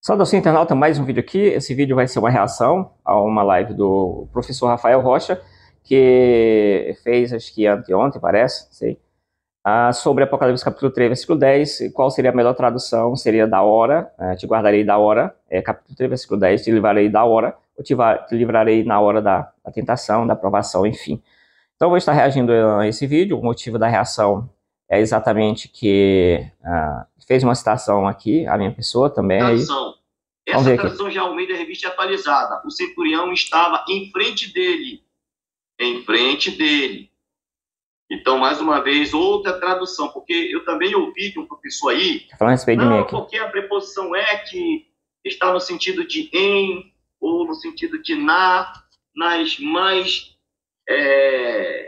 Saudação internauta, mais um vídeo aqui. Esse vídeo vai ser uma reação a uma live do professor Rafael Rocha, que fez, acho que anteontem, parece, não sei, sobre Apocalipse capítulo 3, versículo 10. Qual seria a melhor tradução? Seria da hora, te guardarei da hora, capítulo 3, versículo 10, te livrarei da hora, ou te livrarei na hora da tentação, da provação, enfim. Então eu vou estar reagindo a esse vídeo. O motivo da reação é exatamente que fez uma citação aqui, a minha pessoa também. Tradução. Essa tradução já Almeida Revista Atualizada. O centurião estava em frente dele. Em frente dele. Então, mais uma vez, outra tradução. Porque eu também ouvi de um professor aí. Falando a respeito de mim aqui. Porque a preposição é que está no sentido de em, ou no sentido de nas mais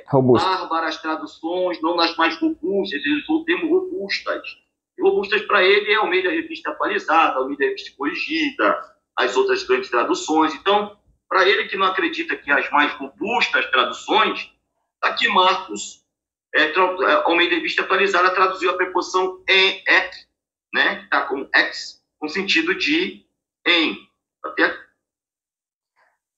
bárbaras traduções, não nas mais robustas. Ele usou o termo robustas. Robustas para ele é Almeida Revista Atualizada, Almeida Revista Corrigida, as outras grandes traduções. Então, para ele que não acredita que as mais robustas traduções, está aqui Marcos, Almeida Revista Atualizada, traduziu a preposição em, né, que está com ex, com sentido de em.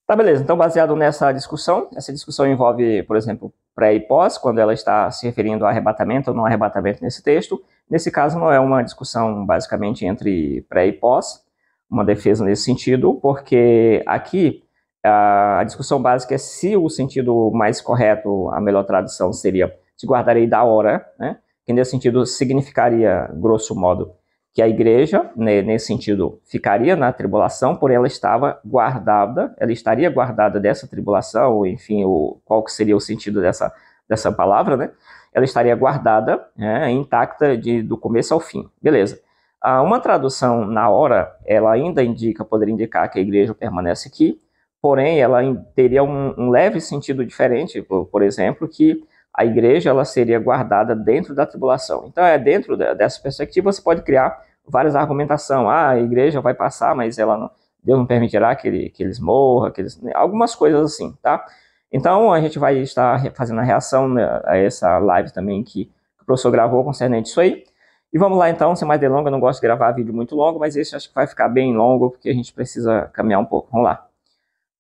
Tá, beleza. Então, baseado nessa discussão, essa discussão envolve, por exemplo, pré e pós, quando ela está se referindo a arrebatamento ou não arrebatamento nesse texto. Nesse caso, não é uma discussão basicamente entre pré e pós, uma defesa nesse sentido, porque aqui a discussão básica é se o sentido mais correto, a melhor tradução seria te guardarei da hora, né? Que nesse sentido significaria, grosso modo, que a igreja, né, nesse sentido, ficaria na tribulação, porém ela estava guardada, ela estaria guardada dessa tribulação, ou enfim, qual que seria o sentido dessa palavra, né? Ela estaria guardada, intacta do começo ao fim. Beleza. Uma tradução na hora, ela ainda poderia indicar que a igreja permanece aqui, porém ela teria um leve sentido diferente, por exemplo, que a igreja ela seria guardada dentro da tribulação. Então, dentro dessa perspectiva, você pode criar várias argumentações. A igreja vai passar, mas Deus não permitirá que eles morram, algumas coisas assim, tá? Então, a gente vai estar fazendo a reação a essa live também que o professor gravou concernente isso aí. E vamos lá, então, sem mais delongas. Eu não gosto de gravar vídeo muito longo, mas esse acho que vai ficar bem longo, porque a gente precisa caminhar um pouco. Vamos lá.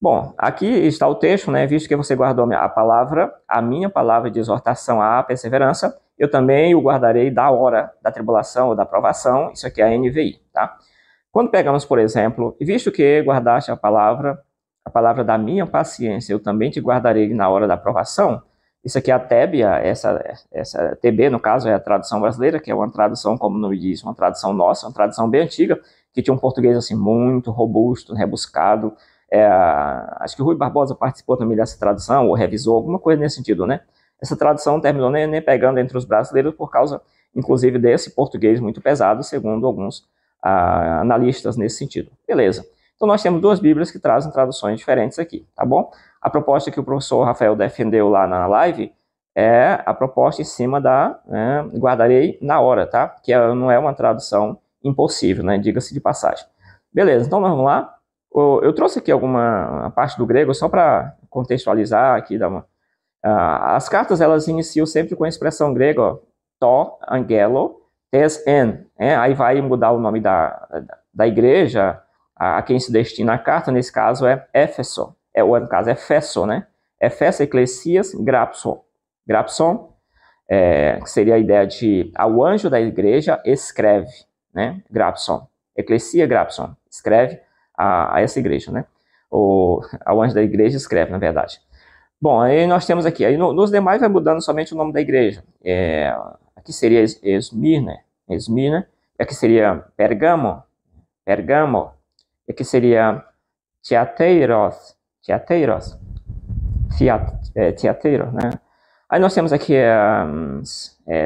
Bom, aqui está o texto, né? Visto que você guardou a minha palavra de exortação à perseverança, eu também o guardarei da hora da tribulação ou da provação. Isso aqui é a NVI, tá? Quando pegamos, por exemplo, visto que guardaste a palavra da minha paciência, eu também te guardarei na hora da provação. Isso aqui é a Tébia, essa TB, no caso, é a tradução brasileira, que é uma tradução, como o nome diz, uma tradução nossa, uma tradução bem antiga, que tinha um português assim muito robusto, rebuscado. Acho que o Rui Barbosa participou também dessa tradução, ou revisou, alguma coisa nesse sentido, né? Essa tradução terminou nem pegando entre os brasileiros por causa, inclusive, desse português muito pesado, segundo alguns analistas nesse sentido. Beleza. Então, nós temos duas Bíblias que trazem traduções diferentes aqui, tá bom? A proposta que o professor Rafael defendeu lá na live é a proposta em cima da guardarei na hora, tá? Que não é uma tradução impossível, né? Diga-se de passagem. Beleza, então vamos lá. Eu trouxe aqui alguma parte do grego só para contextualizar aqui. As cartas, elas iniciam sempre com a expressão grega, ó, to, angelo, tes, en. Aí vai mudar o nome da igreja, a quem se destina a carta, nesse caso é Éfeso, no caso é Efeso, né? Efeso, Eclesias, Grapson. Grapson, que seria a ideia de ao anjo da igreja escreve, né? Grapson. Eclesia, Grapson, escreve a essa igreja, né? Ao anjo da igreja escreve, na verdade. Bom, aí nós temos aqui, aí nos demais vai mudando somente o nome da igreja. Aqui seria Esmirna, aqui seria Pergamo, e aqui seria Tiateiros, né? Aí nós temos aqui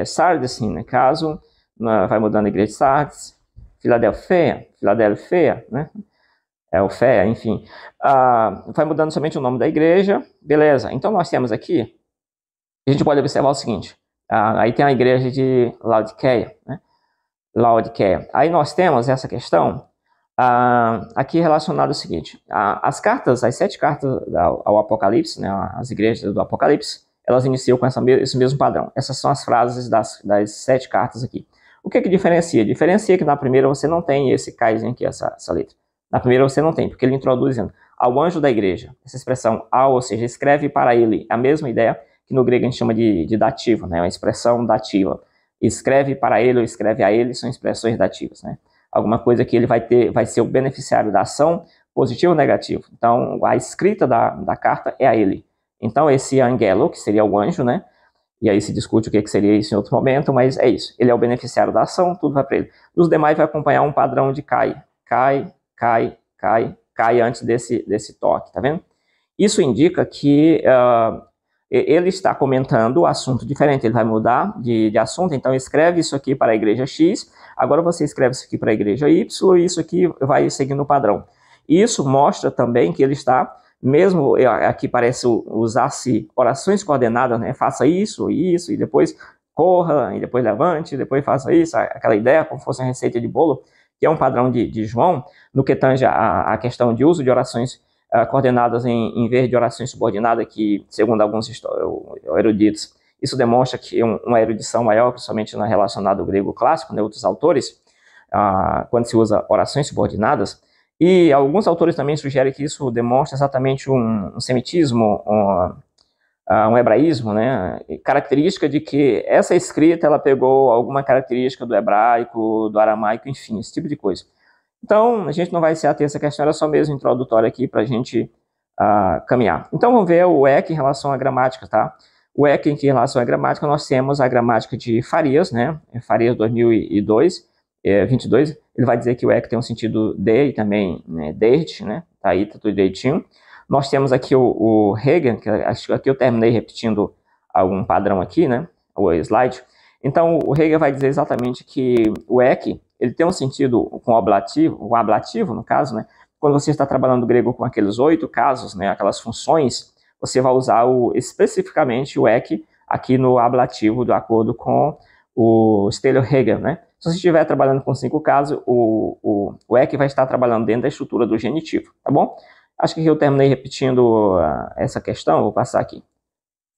Sardes, no caso, vai mudando a igreja de Sardes, Filadélfia, né? O Fé, enfim. Vai mudando somente o nome da igreja, beleza. Então nós temos aqui, a gente pode observar o seguinte, aí tem a igreja de Laodiceia, né? Laodiceia. Aí nós temos essa questão aqui relacionada ao seguinte, as 7 cartas ao Apocalipse, né, as igrejas do Apocalipse, elas iniciam com esse mesmo padrão. Essas são as frases das 7 cartas aqui. O que diferencia? Diferencia que na primeira você não tem esse kaizen aqui, essa letra. Na primeira você não tem, porque ele introduz dizendo, ao anjo da igreja. Essa expressão ao, ou seja, escreve para ele. A mesma ideia que no grego a gente chama de dativo, né? Uma expressão dativa. Escreve para ele ou escreve a ele são expressões dativas, né? Alguma coisa que ele vai ser o beneficiário da ação, positivo ou negativo. Então, a escrita da carta é a ele. Então, esse angelo, que seria o anjo, né? E aí se discute o que seria isso em outro momento, mas é isso. Ele é o beneficiário da ação, tudo vai para ele. Dos demais vai acompanhar um padrão de cai. Cai antes desse toque, tá vendo? Isso indica que ele está comentando o assunto diferente, ele vai mudar de assunto, então escreve isso aqui para a igreja X, agora você escreve isso aqui para a igreja Y, e isso aqui vai seguindo o padrão. Isso mostra também que ele está, mesmo aqui parece usar-se orações coordenadas, né? Faça isso, e depois corra, e depois levante, e depois faça isso, aquela ideia como se fosse uma receita de bolo, que é um padrão de João, no que tange a questão de uso de orações coordenadas em vez de orações subordinadas, que, segundo alguns eruditos, isso demonstra que uma erudição maior, principalmente relacionada ao grego clássico, né, outros autores, quando se usa orações subordinadas, e alguns autores também sugerem que isso demonstra exatamente um semitismo, um hebraísmo, né, característica de que essa escrita ela pegou alguma característica do hebraico, do aramaico, enfim, esse tipo de coisa. Então, a gente não vai se ater a essa questão, era só mesmo introdutória aqui para a gente caminhar. Então, vamos ver o EC em relação à gramática, tá? O EC em relação à gramática, nós temos a gramática de Farias, né? Farias 2002, 22, ele vai dizer que o EC tem um sentido de e também né, desde, né? Tá aí, tá tudo direitinho. Nós temos aqui o Hegel, que acho que aqui eu terminei repetindo algum padrão aqui, né? O slide. Então, o Hegel vai dizer exatamente que o EC, ele tem um sentido com o ablativo, no caso, né? Quando você está trabalhando o grego com aqueles 8 casos, né? Aquelas funções, você vai usar especificamente o EC aqui no ablativo, de acordo com o Stelios Hegel, né? Se você estiver trabalhando com 5 casos, o EC vai estar trabalhando dentro da estrutura do genitivo, tá bom? Acho que eu terminei repetindo essa questão, vou passar aqui.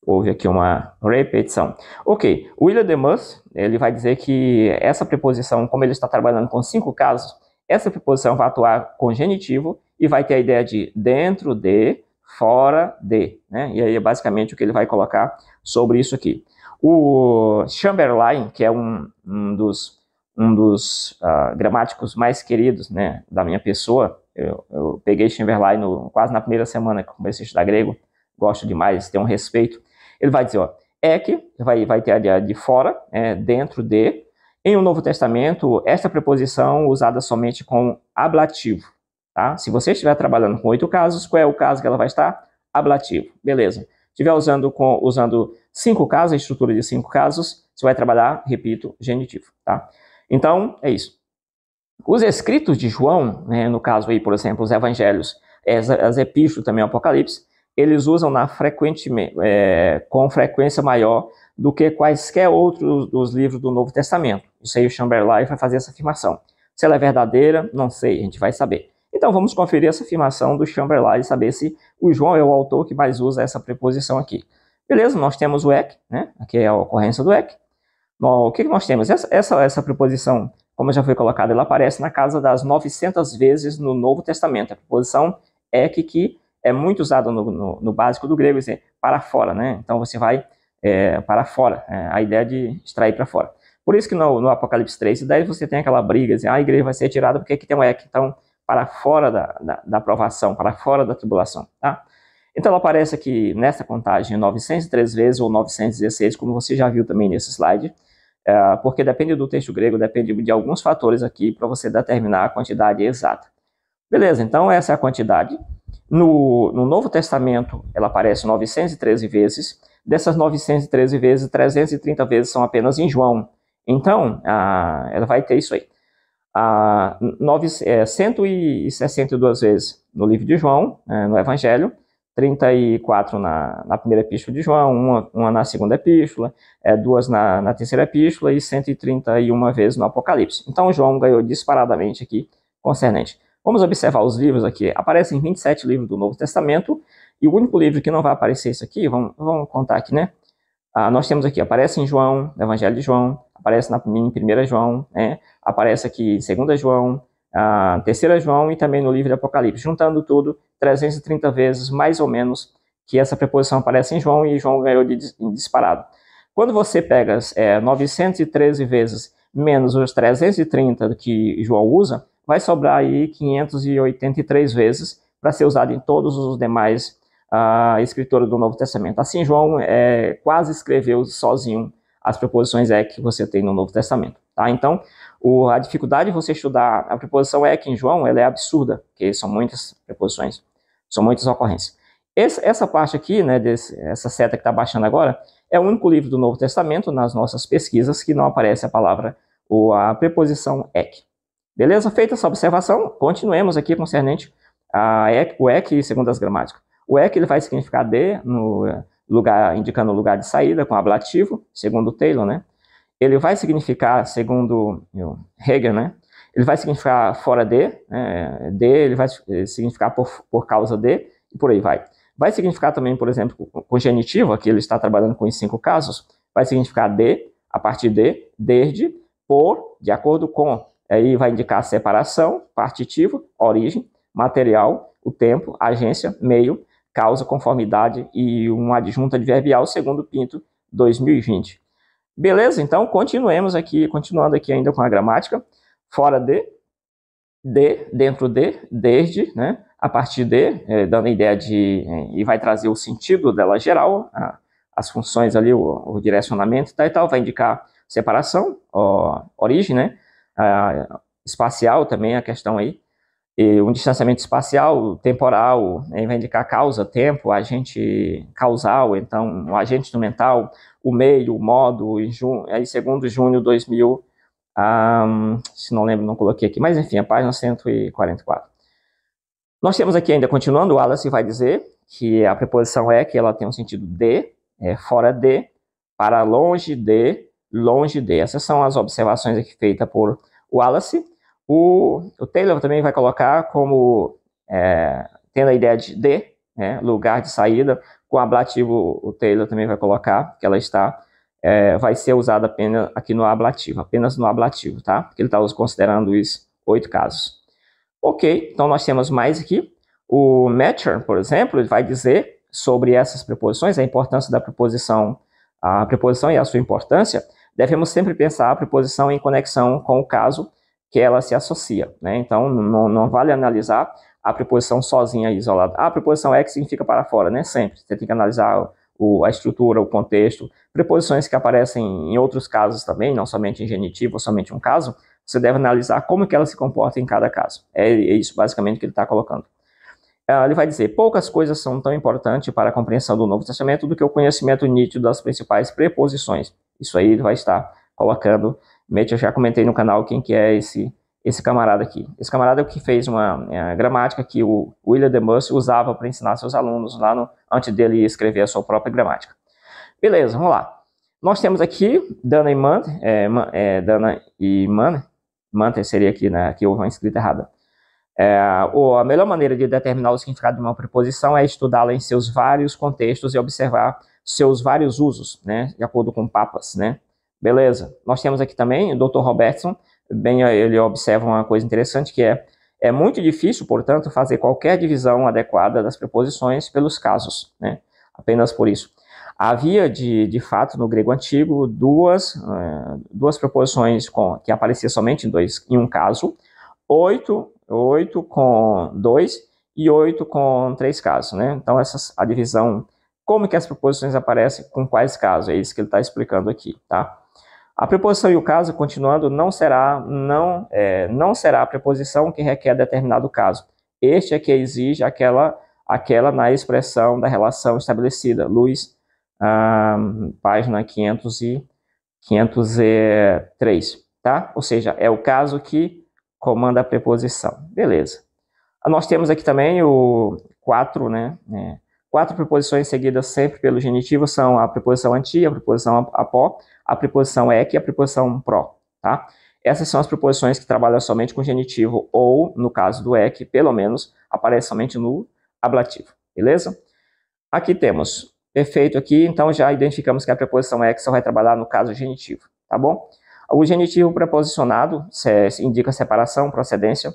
Houve aqui uma repetição. Ok, o William Demus, ele vai dizer que essa preposição, como ele está trabalhando com 5 casos, essa preposição vai atuar com genitivo e vai ter a ideia de dentro de, fora de, né? E aí é basicamente o que ele vai colocar sobre isso aqui. O Chamberlain, que é um dos gramáticos mais queridos, né, da minha pessoa, eu peguei Chamberlain quase na primeira semana que comecei a estudar grego, gosto demais, tenho um respeito. Ele vai dizer, ó, ek, vai ter a ideia de fora, dentro de. Em o Novo Testamento, esta preposição usada somente com ablativo, tá? Se você estiver trabalhando com 8 casos, qual é o caso que ela vai estar? Ablativo, beleza. Se estiver usando 5 casos, a estrutura de 5 casos, você vai trabalhar, repito, genitivo, tá? Então, é isso. Os escritos de João, né, no caso aí, por exemplo, os evangelhos, as epístolas também, o Apocalipse, eles usam com frequência maior do que quaisquer outros dos livros do Novo Testamento. Isso aí o Chamberlain vai fazer essa afirmação. Se ela é verdadeira, não sei, a gente vai saber. Então vamos conferir essa afirmação do Chamberlain e saber se o João é o autor que mais usa essa preposição aqui. Beleza, nós temos o ek, né? Aqui é a ocorrência do ek. O que nós temos? Essa preposição, como já foi colocada, ela aparece na casa das 900 vezes no Novo Testamento. A preposição ek que é muito usada no básico do grego, dizer para fora, né? Então você vai para fora, a ideia de extrair para fora. Por isso que no Apocalipse 3 e 10 você tem aquela briga, dizer, a igreja vai ser tirada porque aqui tem um ek, então para fora da provação, para fora da tribulação, tá? Então ela aparece aqui nessa contagem 903 vezes ou 916, como você já viu também nesse slide, porque depende do texto grego, depende de alguns fatores aqui para você determinar a quantidade exata. Beleza, então essa é a quantidade. No Novo Testamento ela aparece 913 vezes, dessas 913 vezes, 330 vezes são apenas em João. Então, ela vai ter isso aí. 162 vezes no livro de João, no Evangelho, 34 na primeira epístola de João, uma na segunda epístola, 2 na terceira epístola e 131 vezes no Apocalipse. Então, João ganhou disparadamente aqui concernente. Vamos observar os livros aqui. Aparecem 27 livros do Novo Testamento e o único livro que não vai aparecer isso aqui, vamos contar aqui, né? Nós temos aqui, aparece em João, no Evangelho de João, aparece em 1 João, né? Aparece aqui em 2 João, 3 João e também no livro de Apocalipse. Juntando tudo, 330 vezes, mais ou menos, que essa preposição aparece em João e João ganhou de disparado. Quando você pega 913 vezes menos os 330 que João usa, vai sobrar aí 583 vezes para ser usado em todos os demais escritores do Novo Testamento. Assim, João quase escreveu sozinho as preposições ek que você tem no Novo Testamento. Tá? Então, a dificuldade de você estudar a preposição ek em João, ela é absurda, porque são muitas preposições, são muitas ocorrências. Essa parte aqui, né, essa seta que está baixando agora, é o único livro do Novo Testamento, nas nossas pesquisas, que não aparece a palavra ou a preposição ek. Beleza? Feita essa observação, continuemos aqui concernente o ek segundo as gramáticas. O ek ele vai significar de, indicando o lugar de saída, com ablativo, segundo Taylor, né? Ele vai significar, segundo Hegel, né? Ele vai significar fora de, ele vai significar por causa de, e por aí vai. Vai significar também, por exemplo, com genitivo, aqui ele está trabalhando com os 5 casos, vai significar de, a partir de, desde, por, de acordo com. Aí vai indicar separação, partitivo, origem, material, o tempo, agência, meio, causa, conformidade e uma adjunta adverbial, segundo Pinto, 2020. Beleza? Então, continuando aqui ainda com a gramática. Fora de, dentro de, desde, né? A partir de, dando a ideia de, e vai trazer o sentido dela geral, as funções ali, o direcionamento e tal, vai indicar separação, origem, né? Espacial também, a questão aí, e um distanciamento espacial, temporal, vai indicar causa, tempo, agente causal, então, o agente instrumental, o meio, o modo, aí segundo junho de 2000, se não lembro, não coloquei aqui, mas enfim, a página 144. Nós temos aqui ainda, continuando, o Wallace vai dizer que a preposição que ela tem um sentido de, fora de, para longe de, longe de. Essas são as observações aqui feitas por Wallace. O Taylor também vai colocar como, tendo a ideia de lugar de saída, com ablativo o Taylor também vai colocar que ela vai ser usada apenas aqui no ablativo, tá? Porque ele está considerando os 8 casos. Ok, então nós temos mais aqui. O Mecher, por exemplo, ele vai dizer sobre essas preposições, a importância da preposição, a preposição e a sua importância. Devemos sempre pensar a preposição em conexão com o caso que ela se associa, né? Então, não vale analisar a preposição sozinha, isolada. A preposição que significa para fora, né? Sempre. Você tem que analisar a estrutura, o contexto. Preposições que aparecem em outros casos também, não somente em genitivo ou somente um caso, você deve analisar como que ela se comporta em cada caso. É isso basicamente que ele está colocando. Ele vai dizer, poucas coisas são tão importantes para a compreensão do Novo Testamento do que o conhecimento nítido das principais preposições. Isso aí ele vai estar colocando. Eu já comentei no canal quem que é esse camarada aqui. Esse camarada é o que fez uma gramática que o William de Mussel usava para ensinar seus alunos lá antes dele escrever a sua própria gramática. Beleza, vamos lá. Nós temos aqui Dana e Mann, Manter seria aqui, né? Aqui houve uma escrita errada. A melhor maneira de determinar o significado de uma preposição é estudá-la em seus vários contextos e observar seus vários usos, né? De acordo com Papas, né? Beleza. Nós temos aqui também o Dr. Robertson, ele observa uma coisa interessante que é muito difícil, portanto, fazer qualquer divisão adequada das preposições pelos casos, né? Apenas por isso. Havia, de fato, no grego antigo, duas preposições que apareciam somente em um caso, 8 com 2 e 8 com 3 casos, né? Então, a divisão, como que as preposições aparecem com quais casos, é isso que ele está explicando aqui, tá? A preposição e o caso, continuando, não será a preposição que requer determinado caso. Este é que exige aquela na expressão da relação estabelecida. Luiz, página 503, tá? Ou seja, é o caso que comanda a preposição. Beleza. Nós temos aqui também 4, né? 4 preposições seguidas sempre pelo genitivo são a preposição anti, a preposição apó, a preposição ek e a preposição pró, tá? Essas são as preposições que trabalham somente com genitivo ou, no caso do ek, pelo menos, aparece somente no ablativo, beleza? Aqui temos, perfeito aqui, então já identificamos que a preposição ek só vai trabalhar no caso genitivo, tá bom? O genitivo preposicionado indica separação, procedência,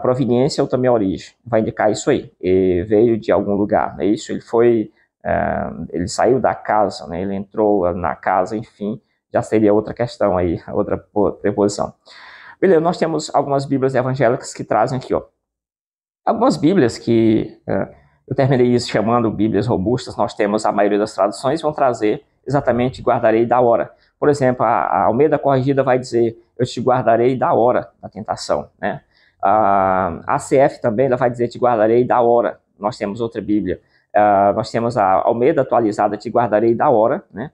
proveniência ou também origem. Vai indicar isso aí. Ele veio de algum lugar, é isso? Ele saiu da casa, né? Ele entrou na casa, enfim, já seria outra questão aí, outra preposição. Beleza, nós temos algumas bíblias evangélicas que trazem aqui, ó. Algumas bíblias que eu terminei isso chamando bíblias robustas, nós temos a maioria das traduções, vão trazer exatamente guardarei da hora. Por exemplo, a Almeida Corrigida vai dizer, eu te guardarei da hora da tentação, né? A ACF também ela vai dizer, te guardarei da hora. Nós temos outra bíblia. Nós temos a Almeida Atualizada, te guardarei da hora, né?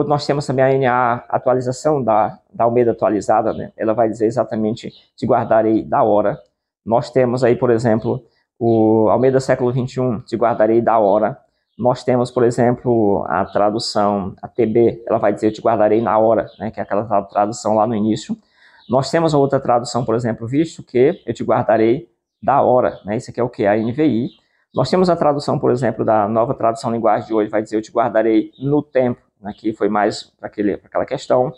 Nós temos também a NA atualização da Almeida Atualizada, né? Ela vai dizer exatamente, te guardarei da hora. Nós temos aí, por exemplo, o Almeida Século XXI, te guardarei da hora. Nós temos, por exemplo, a tradução, a TB, ela vai dizer, te guardarei na hora, né, que é aquela tradução lá no início. Nós temos a outra tradução, por exemplo, visto que eu te guardarei da hora, né, isso aqui é o que? A NVI. Nós temos a tradução, por exemplo, da nova tradução linguagem de hoje, vai dizer, eu te guardarei no tempo, aqui foi mais para aquela questão.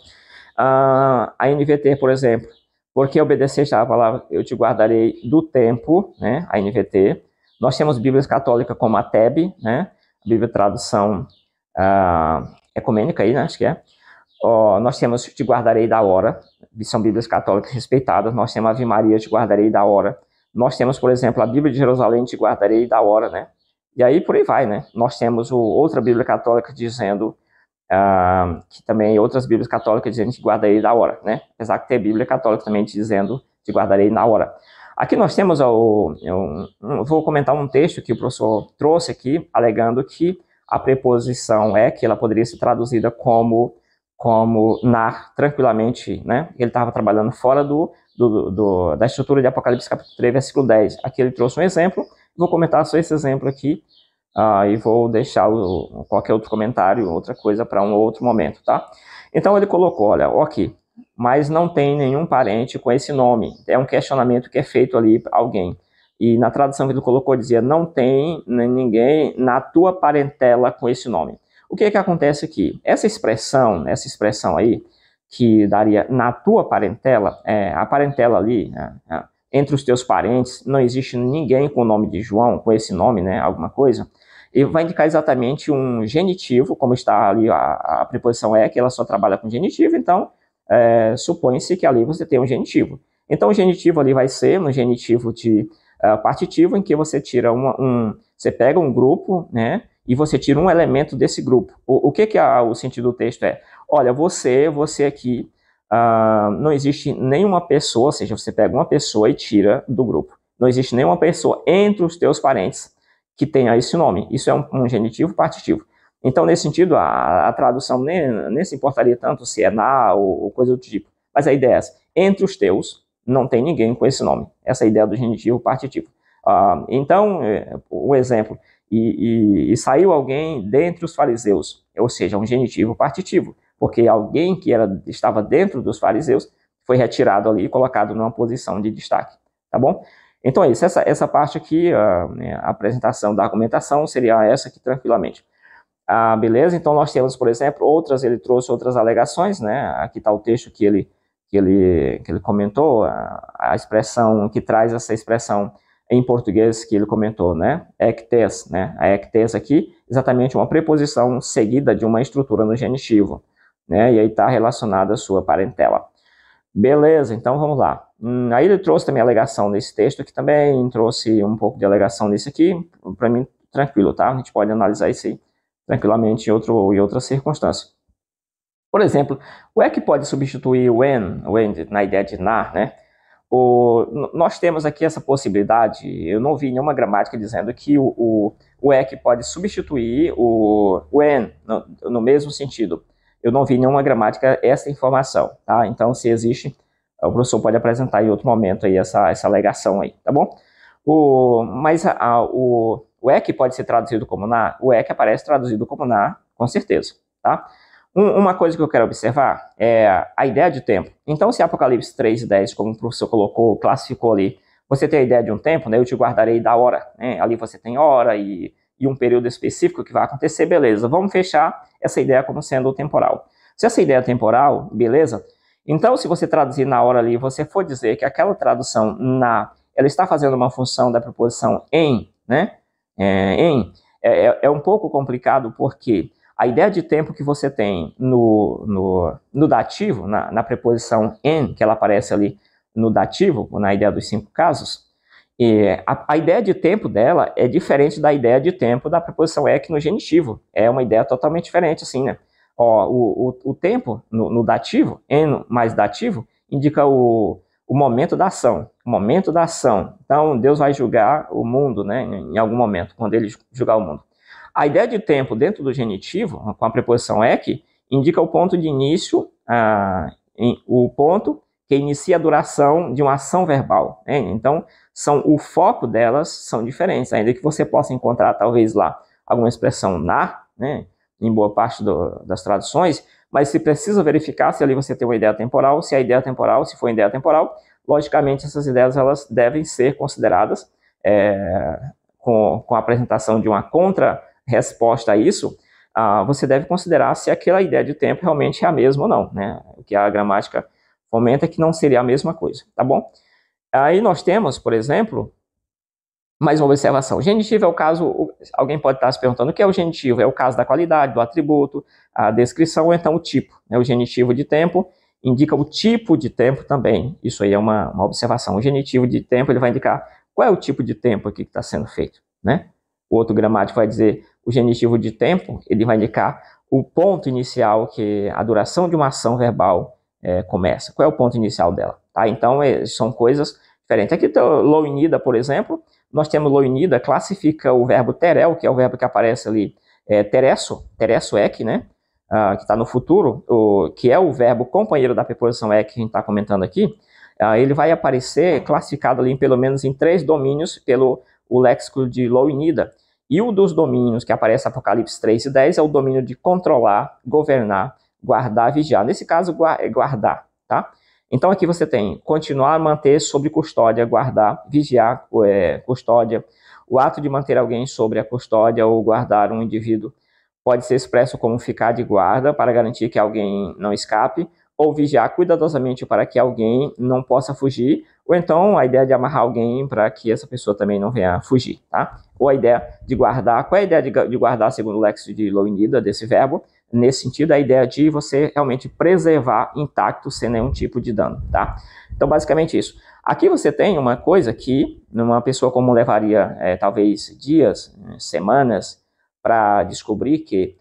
A NVT, por exemplo, porque obedeceste à palavra, eu te guardarei do tempo, né, a NVT. Nós temos bíblias católicas como a TEB, né, a Bíblia Tradução Ecumênica aí, né, acho que é. Nós temos te guardarei da hora, são bíblias católicas respeitadas. Nós temos a Ave Maria, te guardarei da hora. Nós temos, por exemplo, a Bíblia de Jerusalém, te guardarei da hora, né. E aí por aí vai, né. Nós temos outra Bíblia católica dizendo que também outras bíblias católicas dizendo que guardarei da hora, né? Apesar que tem Bíblia católica também dizendo que guardarei na hora. Aqui nós temos, eu vou comentar um texto que o professor trouxe aqui, alegando que a preposição é que ela poderia ser traduzida como na, tranquilamente, né? Ele estava trabalhando fora da estrutura de Apocalipse capítulo 3, versículo 10. Aqui ele trouxe um exemplo, vou comentar só esse exemplo aqui, e vou deixar qualquer outro comentário, outra coisa para um outro momento, tá? Então ele colocou, olha, aqui, mas não tem nenhum parente com esse nome. É um questionamento que é feito ali a alguém. E na tradução que ele colocou dizia, não tem ninguém na tua parentela com esse nome. O que acontece aqui? Essa expressão aí, que daria na tua parentela, a parentela ali, entre os teus parentes, não existe ninguém com o nome de João, com esse nome, né, alguma coisa. E vai indicar exatamente um genitivo, como está ali a preposição é, que ela só trabalha com genitivo, então supõe-se que ali você tem um genitivo. Então o genitivo ali vai ser um genitivo de partitivo, em que você tira você pega um grupo, né, e você tira um elemento desse grupo. O que o sentido do texto é? Olha, você aqui, não existe nenhuma pessoa, ou seja, você pega uma pessoa e tira do grupo. Não existe nenhuma pessoa entre os teus parentes que tenha esse nome. Isso é um genitivo partitivo. Então, nesse sentido, a tradução nem se importaria tanto se é na ou coisa do tipo. Mas a ideia é essa. Entre os teus, não tem ninguém com esse nome. Essa é a ideia do genitivo partitivo. Então, um exemplo. E saiu alguém dentre os fariseus. Ou seja, um genitivo partitivo. Porque alguém que estava dentro dos fariseus foi retirado ali e colocado numa posição de destaque. Tá bom? Então é isso, essa parte aqui, a apresentação da argumentação seria essa aqui tranquilamente. Beleza, então nós temos, por exemplo, ele trouxe outras alegações, né? Aqui está o texto que ele comentou, a expressão que traz essa expressão em português que ele comentou, né? Ectes, né? A ectes aqui, exatamente uma preposição seguida de uma estrutura no genitivo, né? E aí está relacionada à sua parentela. Beleza, então vamos lá. Aí ele trouxe também a alegação nesse texto aqui também, trouxe um pouco de alegação nesse aqui, para mim tranquilo, tá? A gente pode analisar isso aí tranquilamente em outra circunstância. Por exemplo, o é que pode substituir o when na ideia de na, né? Nós temos aqui essa possibilidade, eu não vi nenhuma gramática dizendo que o é que pode substituir o when no mesmo sentido. Eu não vi nenhuma gramática essa informação, tá? Então, se existe, o professor pode apresentar em outro momento aí essa alegação aí, tá bom? Mas o é que pode ser traduzido como na, o é que aparece traduzido como na, com certeza, tá? Uma coisa que eu quero observar é a ideia de tempo. Então, se Apocalipse 3:10, como o professor colocou, classificou ali, você tem a ideia de um tempo, né? Eu te guardarei da hora, né? Ali você tem hora e um período específico que vai acontecer, beleza. Vamos fechar essa ideia como sendo temporal. Se essa ideia é temporal, beleza? Então, se você traduzir na hora ali, você for dizer que aquela tradução ela está fazendo uma função da preposição em, né? É um pouco complicado porque a ideia de tempo que você tem no dativo, na preposição em, que ela aparece ali no dativo, na ideia dos 5 casos, a ideia de tempo dela é diferente da ideia de tempo da preposição ek no genitivo. É uma ideia totalmente diferente, assim, né? Ó, o tempo no dativo, en mais dativo, indica o momento da ação. O momento da ação. Então, Deus vai julgar o mundo, né? Em algum momento, quando ele julgar o mundo. A ideia de tempo dentro do genitivo, com a preposição ek, indica o ponto de início, o ponto que inicia a duração de uma ação verbal, né? Então, o foco delas são diferentes, ainda que você possa encontrar, talvez, lá, alguma expressão né? Em boa parte das traduções, mas se precisa verificar se ali você tem uma ideia temporal, se a ideia temporal, se for ideia temporal, logicamente essas ideias elas devem ser consideradas com a apresentação de uma contra-resposta a isso, você deve considerar se aquela ideia de tempo realmente é a mesma ou não, né? O que a gramática fomenta que não seria a mesma coisa, tá bom? Aí nós temos, por exemplo, mais uma observação. O genitivo é o caso, alguém pode estar se perguntando o que é o genitivo? É o caso da qualidade, do atributo, a descrição ou então o tipo, né? O genitivo de tempo indica o tipo de tempo também. Isso aí é uma observação. O genitivo de tempo ele vai indicar qual é o tipo de tempo aqui que está sendo feito, né? O outro gramático vai dizer o genitivo de tempo, ele vai indicar o ponto inicial que a duração de uma ação verbal começa. Qual é o ponto inicial dela? Tá? Então, são coisas diferentes. Aqui tem o loinida, por exemplo. Nós temos loinida, classifica o verbo terel, que é o verbo que aparece ali, teresso ek, né? Que está no futuro, que é o verbo companheiro da preposição ek que a gente está comentando aqui. Ele vai aparecer classificado ali pelo menos em 3 domínios pelo o léxico de loinida. E um dos domínios que aparece em Apocalipse 3 e 10 é o domínio de controlar, governar, guardar, vigiar. Nesse caso, guardar, tá? Então, aqui você tem continuar, manter, sob custódia, guardar, vigiar, custódia. O ato de manter alguém sobre a custódia ou guardar um indivíduo pode ser expresso como ficar de guarda para garantir que alguém não escape, ou vigiar cuidadosamente para que alguém não possa fugir, ou então a ideia de amarrar alguém para que essa pessoa também não venha fugir, tá? Ou a ideia de guardar, qual é a ideia de guardar segundo o léxico de loinida desse verbo? Nesse sentido, a ideia de você realmente preservar intacto sem nenhum tipo de dano, tá? Então, basicamente isso. Aqui você tem uma coisa que uma pessoa comum levaria talvez dias, semanas, para descobrir que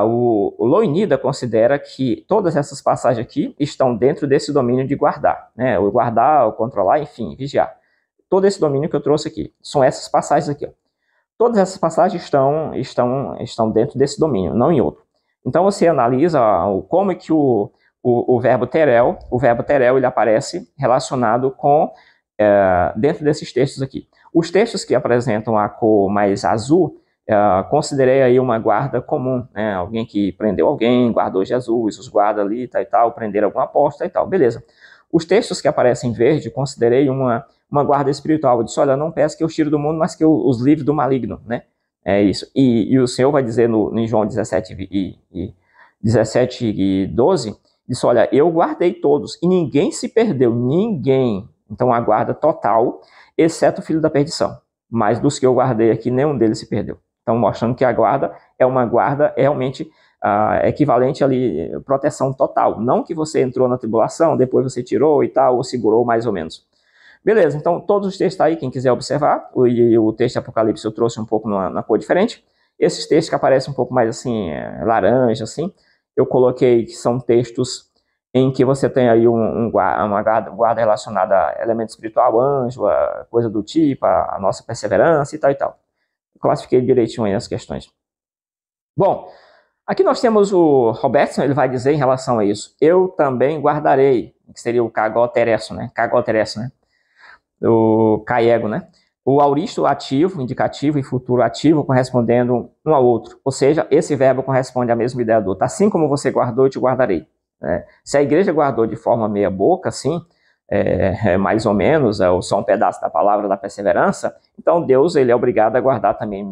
o loinida considera que todas essas passagens aqui estão dentro desse domínio de guardar, né? O guardar, o controlar, enfim, vigiar. Todo esse domínio que eu trouxe aqui, são essas passagens aqui, ó. Todas essas passagens estão dentro desse domínio, não em outro. Então você analisa como é que o verbo terel ele aparece relacionado com dentro desses textos aqui. Os textos que apresentam a cor mais azul, considerei aí uma guarda comum, né? Alguém que prendeu alguém, guardou Jesus, os guarda ali, tal e tal, prenderam alguma aposta e tal, beleza. Os textos que aparecem em verde, considerei uma guarda espiritual. Eu disse, olha, não peço que eu tire do mundo, mas que eu os livre do maligno, né? É isso. E o Senhor vai dizer em João 17 e 12, disse, olha, eu guardei todos, e ninguém se perdeu, ninguém. Então, a guarda total, exceto o filho da perdição. Mas dos que eu guardei aqui, nenhum deles se perdeu. Então, mostrando que a guarda é uma guarda realmente equivalente ali, proteção total. Não que você entrou na tribulação, depois você tirou e tal, ou segurou mais ou menos. Beleza, então todos os textos aí, quem quiser observar, o texto de Apocalipse eu trouxe um pouco na cor diferente. Esses textos que aparecem um pouco mais assim, laranja, assim, eu coloquei que são textos em que você tem aí uma guarda relacionada a elemento espiritual, anjo, a coisa do tipo, a nossa perseverança e tal e tal. Eu classifiquei direitinho aí as questões. Bom, aqui nós temos o Robertson, ele vai dizer em relação a isso, eu também guardarei, que seria o cagoteresso, né? Cagoteresso, né? O caiego, né? O auristo ativo, indicativo e futuro ativo correspondendo um ao outro. Ou seja, esse verbo corresponde à mesma ideia do outro. Assim como você guardou, eu te guardarei. Né? Se a igreja guardou de forma meia boca, assim, mais ou menos, ou só um pedaço da palavra da perseverança, então Deus ele é obrigado a guardar também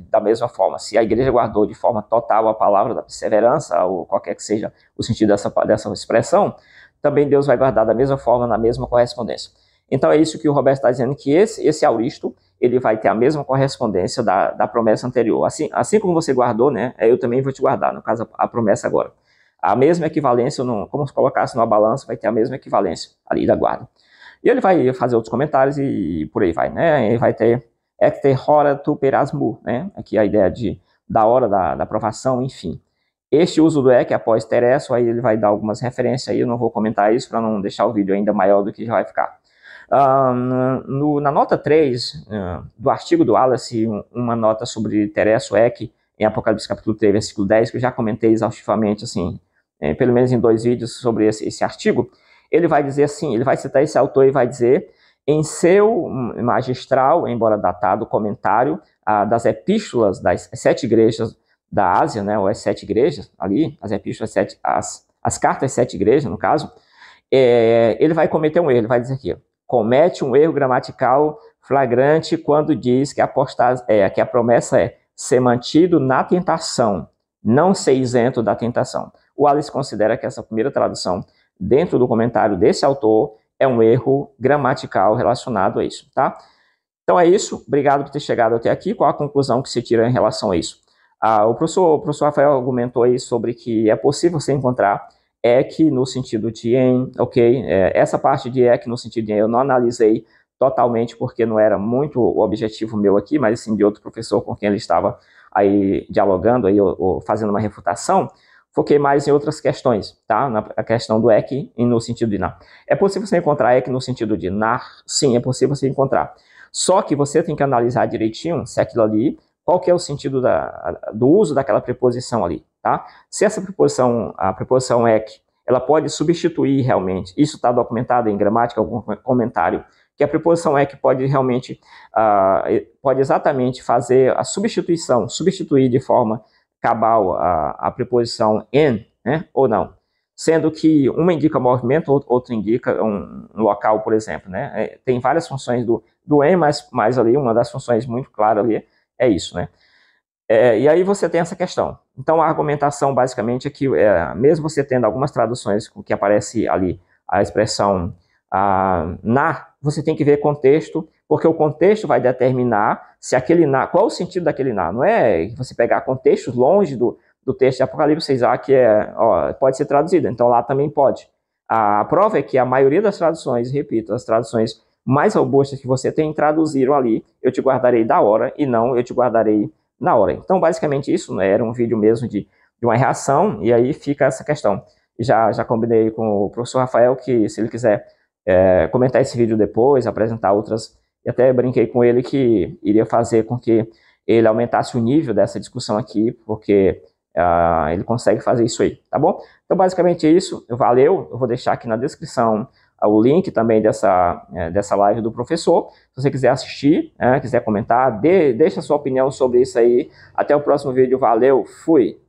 da mesma forma. Se a igreja guardou de forma total a palavra da perseverança, ou qualquer que seja o sentido dessa expressão, também Deus vai guardar da mesma forma, na mesma correspondência. Então é isso que o Roberto está dizendo, que esse auristo, ele vai ter a mesma correspondência da promessa anterior. Assim como você guardou, né, eu também vou te guardar, no caso a promessa agora. A mesma equivalência, como se colocasse numa balança, vai ter a mesma equivalência ali da guarda. E ele vai fazer outros comentários e por aí vai, né? Ele vai ter ecte hora tu perasmu, né? Aqui a ideia da hora da aprovação, enfim. Este uso do ek após teresso, aí ele vai dar algumas referências aí, eu não vou comentar isso para não deixar o vídeo ainda maior do que já vai ficar. Na nota 3 do artigo do Wallace, uma nota sobre teresso ek, em Apocalipse capítulo 3, versículo 10, que eu já comentei exaustivamente, assim, pelo menos em 2 vídeos sobre esse artigo, ele vai dizer assim, ele vai citar esse autor e vai dizer, em seu magistral, embora datado, comentário das epístolas das 7 igrejas da Ásia, né, ou as 7 igrejas ali, as epístolas, as cartas 7 igrejas, no caso, ele vai cometer um erro, ele vai dizer aqui, comete um erro gramatical flagrante quando diz que a promessa é ser mantido na tentação, não ser isento da tentação. O Wallace considera que essa primeira tradução, dentro do comentário desse autor, é um erro gramatical relacionado a isso, tá? Então é isso, obrigado por ter chegado até aqui. Qual a conclusão que se tira em relação a isso? O professor Rafael argumentou aí sobre que é possível você encontrar ek no sentido de em, ok? Essa parte de ek no sentido de em eu não analisei totalmente porque não era muito o objetivo meu aqui, mas sim de outro professor com quem ele estava aí dialogando, aí, ou fazendo uma refutação. Foquei mais em outras questões, tá? A questão do ek no sentido de na. É possível você encontrar ek no sentido de nar? Sim, é possível você encontrar. Só que você tem que analisar direitinho se aquilo ali, qual que é o sentido do uso daquela preposição ali, tá? Se essa preposição, a preposição ek, ela pode substituir realmente, isso está documentado em gramática, algum comentário, que a preposição ek pode realmente, pode exatamente fazer a substituição, substituir de forma cabal a preposição in, né, ou não. Sendo que uma indica movimento, outra indica um local, por exemplo, né. Tem várias funções do in, mas ali uma das funções muito claras ali é isso, né. E aí você tem essa questão. Então a argumentação basicamente é que mesmo você tendo algumas traduções que aparece ali a expressão na, você tem que ver contexto, porque o contexto vai determinar se aquele na, qual o sentido daquele na. Não é você pegar contextos longe do texto de Apocalipse, vocês que pode ser traduzido, então lá também pode. A prova é que a maioria das traduções, repito, as traduções mais robustas que você tem traduziram ali, eu te guardarei da hora e não eu te guardarei na hora. Então basicamente isso, né, era um vídeo mesmo de uma reação, e aí fica essa questão. Já combinei com o professor Rafael que se ele quiser comentar esse vídeo depois, apresentar outras, e até brinquei com ele que iria fazer com que ele aumentasse o nível dessa discussão aqui, porque ele consegue fazer isso aí, tá bom? Então basicamente é isso, valeu, eu vou deixar aqui na descrição o link também dessa live do professor, se você quiser assistir, quiser comentar, deixa a sua opinião sobre isso aí, até o próximo vídeo, valeu, fui!